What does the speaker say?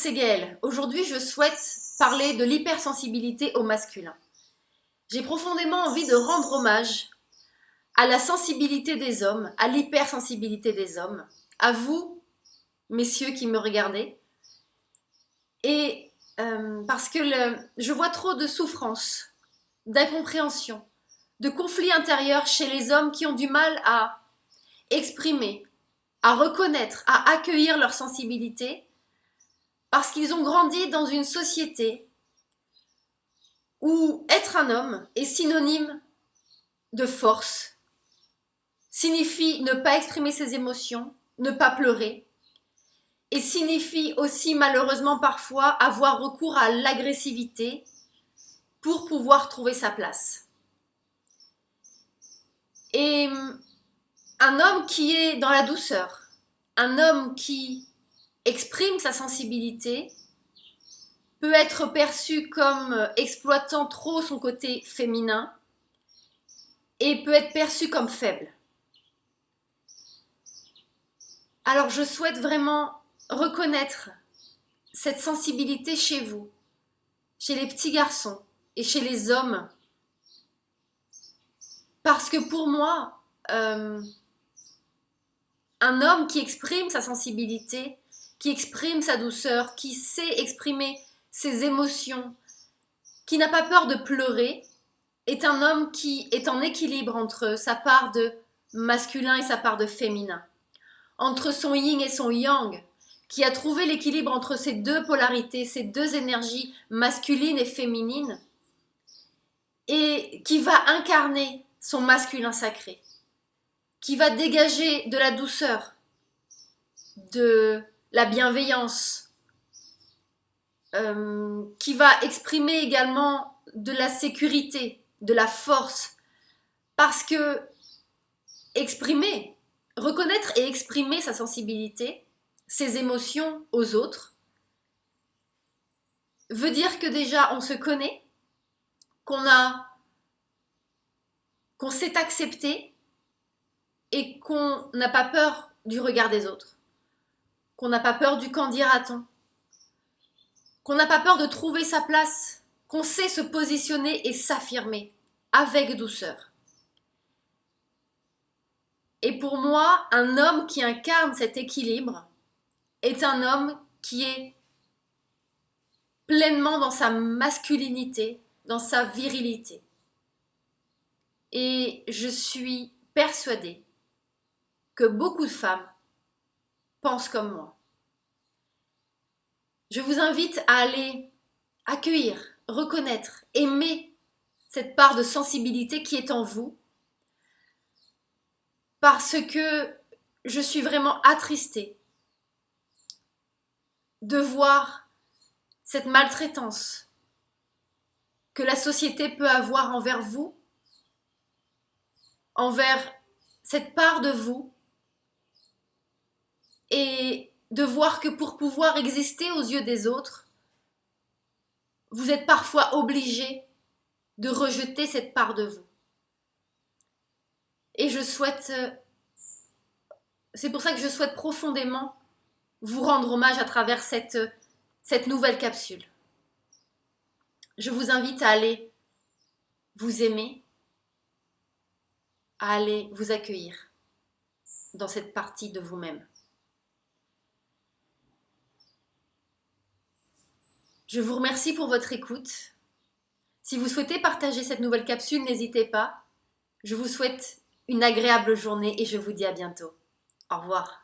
c'est Gaëlle. Aujourd'hui, je souhaite parler de l'hypersensibilité au masculin. J'ai profondément envie de rendre hommage à la sensibilité des hommes, à l'hypersensibilité des hommes, à vous, messieurs qui me regardez, et parce que je vois trop de souffrance, d'incompréhension, de conflits intérieurs chez les hommes qui ont du mal à exprimer, à reconnaître, à accueillir leur sensibilité, parce qu'ils ont grandi dans une société où être un homme est synonyme de force, signifie ne pas exprimer ses émotions, ne pas pleurer, et signifie aussi malheureusement parfois avoir recours à l'agressivité pour pouvoir trouver sa place. Et un homme qui est dans la douceur, un homme qui exprime sa sensibilité, peut être perçu comme exploitant trop son côté féminin et peut être perçu comme faible. Alors je souhaite vraiment reconnaître cette sensibilité chez vous, chez les petits garçons et chez les hommes, parce que pour moi, un homme qui exprime sa sensibilité, qui exprime sa douceur, qui sait exprimer ses émotions, qui n'a pas peur de pleurer, est un homme qui est en équilibre entre sa part de masculin et sa part de féminin, entre son yin et son yang, qui a trouvé l'équilibre entre ces deux polarités, ces deux énergies masculines et féminines, et qui va incarner son masculin sacré, qui va dégager de la douceur, de la bienveillance, qui va exprimer également de la sécurité, de la force, parce que exprimer, reconnaître et exprimer sa sensibilité, ses émotions aux autres, veut dire que déjà on se connaît, qu'on s'est accepté et qu'on n'a pas peur du regard des autres, qu'on n'a pas peur du qu'en dira-t-on, qu'on n'a pas peur de trouver sa place, qu'on sait se positionner et s'affirmer avec douceur. Et pour moi, un homme qui incarne cet équilibre est un homme qui est pleinement dans sa masculinité, dans sa virilité. Et je suis persuadée que beaucoup de femmes pensent comme moi. Je vous invite à aller accueillir, reconnaître, aimer cette part de sensibilité qui est en vous, parce que je suis vraiment attristée de voir cette maltraitance que la société peut avoir envers vous, envers cette part de vous, et de voir que pour pouvoir exister aux yeux des autres, vous êtes parfois obligé de rejeter cette part de vous. Et c'est pour ça que je souhaite profondément vous rendre hommage à travers cette nouvelle capsule. Je vous invite à aller vous aimer, à aller vous accueillir dans cette partie de vous-même. Je vous remercie pour votre écoute. Si vous souhaitez partager cette nouvelle capsule, n'hésitez pas. Je vous souhaite une agréable journée et je vous dis à bientôt. Au revoir.